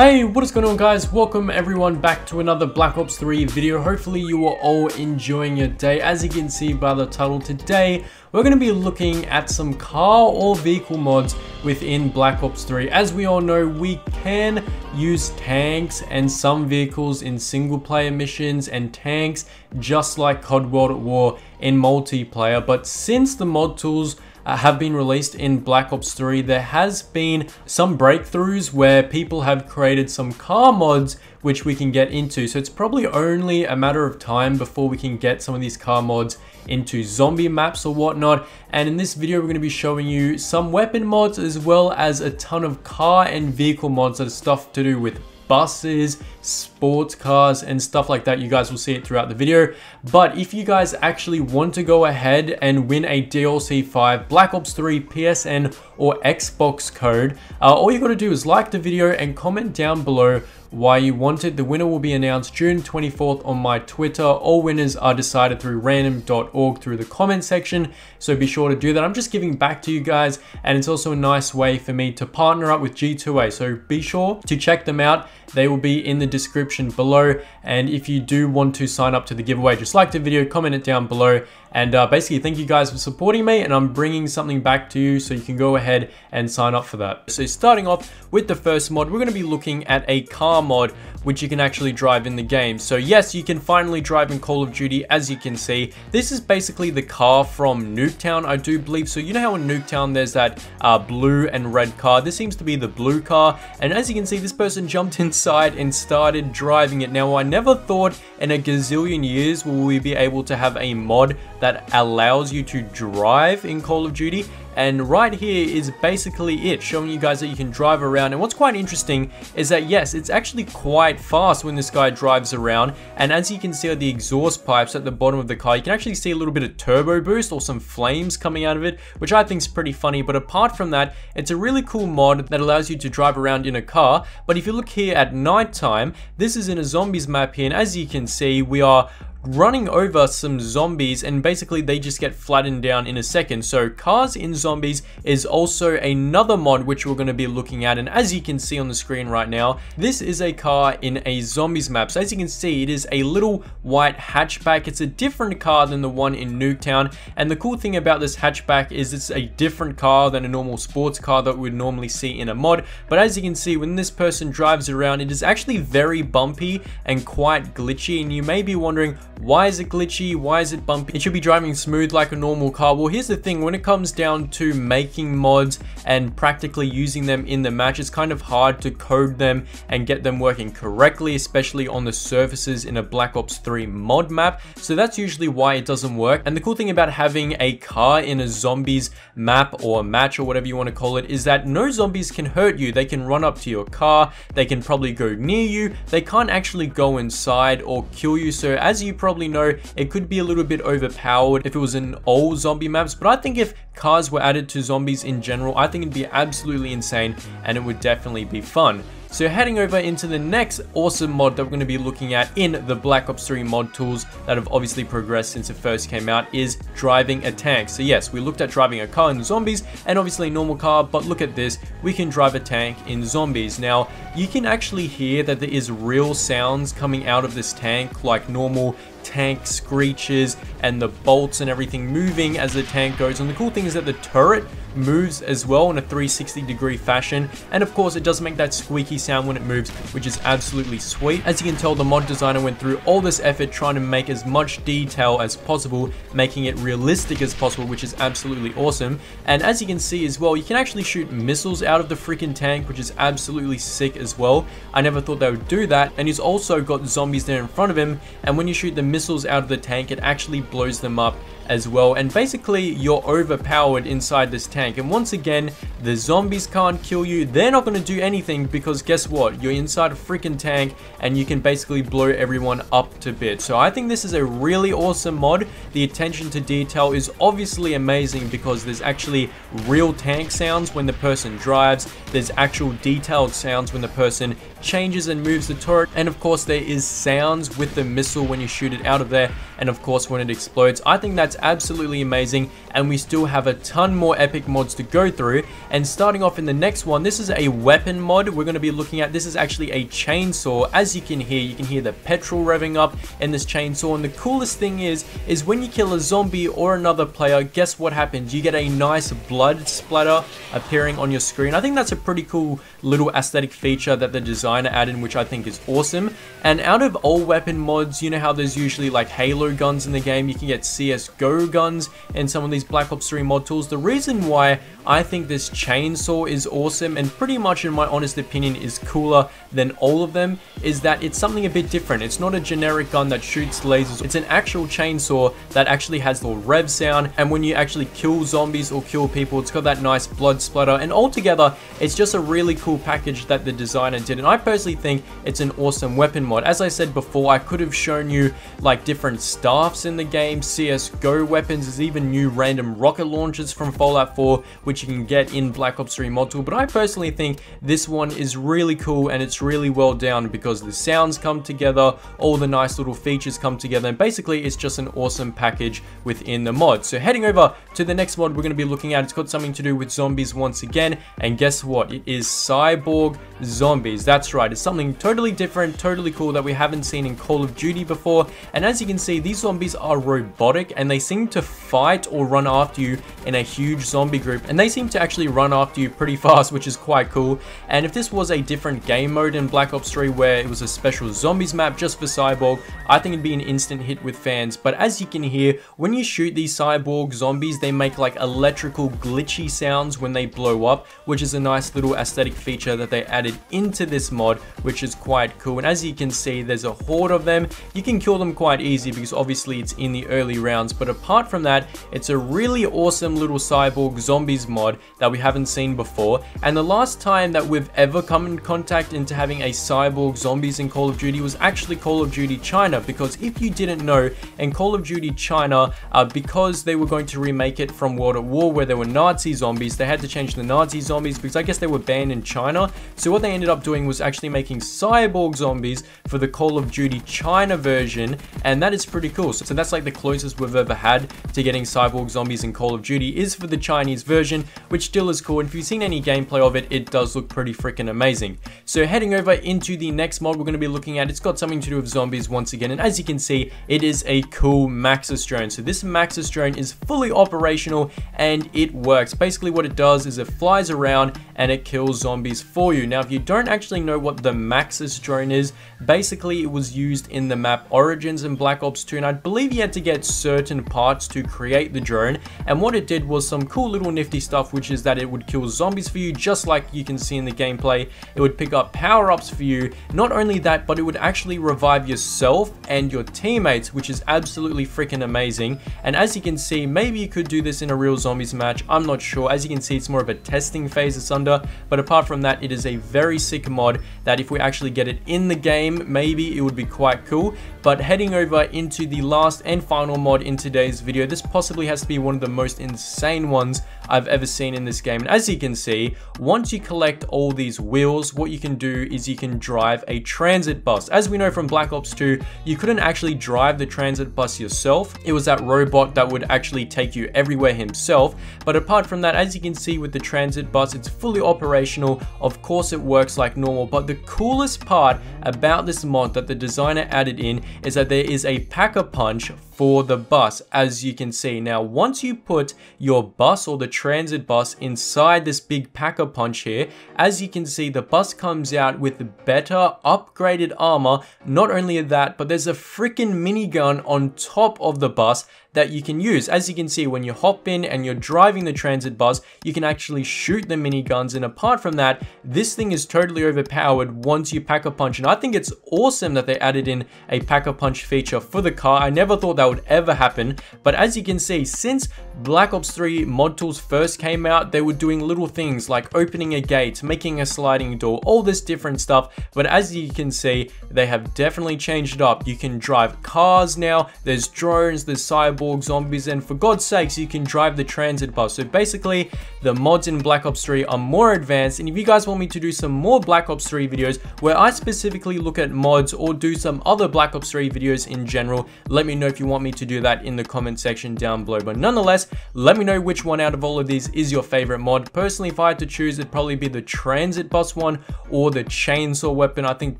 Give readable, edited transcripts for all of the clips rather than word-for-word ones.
Hey, what is going on guys? Welcome everyone back to another Black Ops 3 video. Hopefully you are all enjoying your day. As you can see by the title, today we're going to be looking at some car or vehicle mods within Black Ops 3. As we all know, we can use tanks and some vehicles in single player missions and tanks just like COD World at War in multiplayer. But since the mod tools have been released in Black Ops 3, there has been some breakthroughs where people have created some car mods which we can get into. So it's probably only a matter of time before we can get some of these car mods into zombie maps or whatnot. And in this video, we're going to be showing you some weapon mods as well as a ton of car and vehicle mods that are stuff to do with buses, sports cars, and stuff like that. You guys will see it throughout the video. But if you guys actually want to go ahead and win a DLC 5 Black Ops 3 PSN or Xbox code, all you got to do is like the video and comment down below why you want it. The winner will be announced June 24th on my Twitter. All winners are decided through random.org through the comment section, so be sure to do that. I'm just giving back to you guys, and it's also a nice way for me to partner up with G2A, so be sure to check them out. They will be in the description below, and if you do want to sign up to the giveaway, just like the video, comment it down below, and basically thank you guys for supporting me, and I'm bringing something back to you so you can go ahead and sign up for that. So starting off with the first mod, we're going to be looking at a car mod which you can actually drive in the game. So yes, you can finally drive in Call of Duty. As you can see, this is basically the car from Nuketown, I do believe. So you know how in Nuketown there's that blue and red car? This seems to be the blue car, and as you can see, this person jumped inside and started driving it. Now I never thought in a gazillion years will we be able to have a mod that allows you to drive in Call of Duty. And right here is basically it, showing you guys that you can drive around. And what's quite interesting is that yes, it's actually quite fast when this guy drives around. And as you can see on the exhaust pipes at the bottom of the car, you can actually see a little bit of turbo boost or some flames coming out of it, which I think is pretty funny. But apart from that, it's a really cool mod that allows you to drive around in a car. But if you look here at nighttime, this is in a zombies map here, and as you can see, we are running over some zombies, and basically they just get flattened down in a second. So cars in zombies is also another mod which we're going to be looking at, and as you can see on the screen right now, this is a car in a zombies map. So as you can see, it is a little white hatchback. It's a different car than the one in Nuketown, and the cool thing about this hatchback is it's a different car than a normal sports car that we'd normally see in a mod. But as you can see, when this person drives around, it is actually very bumpy and quite glitchy, and you may be wondering, why is it glitchy? Why is it bumpy? It should be driving smooth like a normal car. Well, here's the thing. When it comes down to making mods and practically using them in the match, it's kind of hard to code them and get them working correctly, especially on the surfaces in a Black Ops 3 mod map. So that's usually why it doesn't work. And the cool thing about having a car in a zombies map or match or whatever you want to call it is that no zombies can hurt you. They can run up to your car. They can probably go near you. They can't actually go inside or kill you. So as you probably know, it could be a little bit overpowered if it was in old zombie maps, but I think if cars were added to zombies in general, I think it'd be absolutely insane and it would definitely be fun. So heading over into the next awesome mod that we're going to be looking at in the Black Ops 3 mod tools that have obviously progressed since it first came out is driving a tank. So yes, we looked at driving a car in zombies and obviously a normal car, but look at this, we can drive a tank in zombies. Now you can actually hear that there is real sounds coming out of this tank, like normal tank screeches and the bolts and everything moving as the tank goes. And the cool thing is that the turret moves as well in a 360-degree fashion, and of course it does make that squeaky sound when it moves, which is absolutely sweet. As you can tell, the mod designer went through all this effort trying to make as much detail as possible, making it realistic as possible, which is absolutely awesome. And as you can see as well, you can actually shoot missiles out of the freaking tank, which is absolutely sick as well. I never thought they would do that. And he's also got zombies there in front of him, and when you shoot the missiles out of the tank, it actually blows them up as well. And basically you're overpowered inside this tank, and once again the zombies can't kill you. They're not going to do anything because guess what, you're inside a freaking tank and you can basically blow everyone up to bits. So I think this is a really awesome mod. The attention to detail is obviously amazing because there's actually real tank sounds when the person drives. There's actual detailed sounds when the person changes and moves the turret, and of course there is sounds with the missile when you shoot it out of there, and of course when it explodes. I think that's absolutely amazing, and we still have a ton more epic mods to go through. And starting off in the next one, this is a weapon mod we're going to be looking at. This is actually a chainsaw. As you can hear the petrol revving up in this chainsaw, and the coolest thing is when you kill a zombie or another player, guess what happens? You get a nice blood splatter appearing on your screen. I think that's a pretty cool little aesthetic feature that the designer added, which I think is awesome. And out of all weapon mods, you know how there's usually like Halo guns in the game, you can get CSGO guns in some of these Black Ops 3 mod tools. The reason why I think this chainsaw is awesome, and pretty much in my honest opinion is cooler than all of them, is that it's something a bit different. It's not a generic gun that shoots lasers. It's an actual chainsaw that actually has the rev sound, and when you actually kill zombies or kill people, it's got that nice blood splatter, and altogether it's just a really cool package that the designer did. And I personally think it's an awesome weapon mod. As I said before, I could have shown you like different staffs in the game, CSGO weapons, there's even new random rocket launchers from Fallout 4 which you can get in Black Ops 3 mod tool, but I personally think this one is really cool and it's really well done because the sounds come together, all the nice little features come together, and basically it's just an awesome package within the mod. So heading over to the next mod we're going to be looking at, it's got something to do with zombies once again, and guess what? It is Cyborg Zombies. That's right, it's something totally different, totally cool that we haven't seen in Call of Duty before. And as you can see, these zombies are robotic and they seem to fight or run after you in a huge zombie group, and they seem to actually run after you pretty fast, which is quite cool. And if this was a different game mode in Black Ops 3 where it was a special zombies map just for Cyborg, I think it'd be an instant hit with fans. But as you can hear, when you shoot these Cyborg zombies, they make like electrical glitchy sounds when they blow up, which is a nice little aesthetic feature that they added into this mod, which is quite cool. And as you can see, there's a horde of them. You can kill them quite easy because obviously it's in the early rounds, but apart from that, it's a really awesome little Cyborg Zombies mod that we haven't seen before. And the last time that we've ever come in contact into having a Cyborg Zombies in Call of Duty was actually Call of Duty China, because if you didn't know, in Call of Duty China, because they were going to remake it from World at War where there were Nazi zombies, they had to change the Nazi zombies because I guess they were banned in China. So what they ended up doing was actually making Cyborg Zombies for the Call of Duty China version, and that is pretty cool. So that's like the closest we've ever had to getting Cyborg Zombies in Call of Duty is for the Chinese version, which still is cool. And if you've seen any gameplay of it, it does look pretty freaking amazing. So heading over into the next mod we're going to be looking at, it's got something to do with zombies once again, and as you can see, it is a cool Maxis Drone. So this Maxis Drone is fully operational and it works. Basically what it does is it flies around and it kills zombies for you. Now if you don't actually know what the Maxis Drone is, basically it was used in the map Origins in Black Ops 2, and I believe you had to get certain parts to create the drone, and what it did was some cool little nifty stuff, which is that it would kill zombies for you just like you can see in the gameplay. It would pick up power-ups for you. Not only that, but it would actually revive yourself and your teammates, which is absolutely freaking amazing. And as you can see, maybe you could do this in a real zombies match, I'm not sure. As you can see, it's more of a testing phase it's under, but apart from that, it is a very sick mod that if we actually get it in the game, maybe it would be quite cool. But heading over into the last and final mod in today's video, this possibly has to be one of the most insane ones I've ever seen in this game. And as you can see, once you collect all these wheels, what you can do is you can drive a transit bus. As we know from Black Ops 2, you couldn't actually drive the transit bus yourself. It was that robot that would actually take you everywhere himself. But apart from that, as you can see with the transit bus, it's fully operational. Of course, it works like normal. But the coolest part about this mod that the designer added in is that there is a pack-a-punch for the bus, as you can see. Now, once you put your bus or the transit bus inside this big pack-a-punch here, as you can see, the bus comes out with better upgraded armor. Not only that, but there's a freaking minigun on top of the bus that you can use. As you can see, when you hop in and you're driving the transit bus, you can actually shoot the miniguns. And apart from that, this thing is totally overpowered once you pack a punch. And I think it's awesome that they added in a pack a punch feature for the car. I never thought that would ever happen. But as you can see, since Black Ops 3 mod tools first came out, they were doing little things like opening a gate, making a sliding door, all this different stuff. But as you can see, they have definitely changed it up. You can drive cars now, there's drones, there's cyborg Cyborg Zombies, and for God's sakes, you can drive the transit bus. So basically, the mods in Black Ops 3 are more advanced, and if you guys want me to do some more Black Ops 3 videos where I specifically look at mods or do some other Black Ops 3 videos in general, let me know if you want me to do that in the comment section down below. But nonetheless, let me know which one out of all of these is your favorite mod. Personally, if I had to choose, it'd probably be the transit bus one or the chainsaw weapon. I think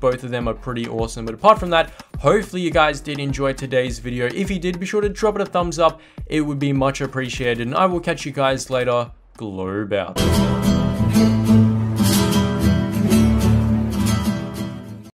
both of them are pretty awesome. But apart from that, hopefully you guys did enjoy today's video. If you did, be sure to drop it a thumbs up. It would be much appreciated, and I will catch you guys later. Globe out.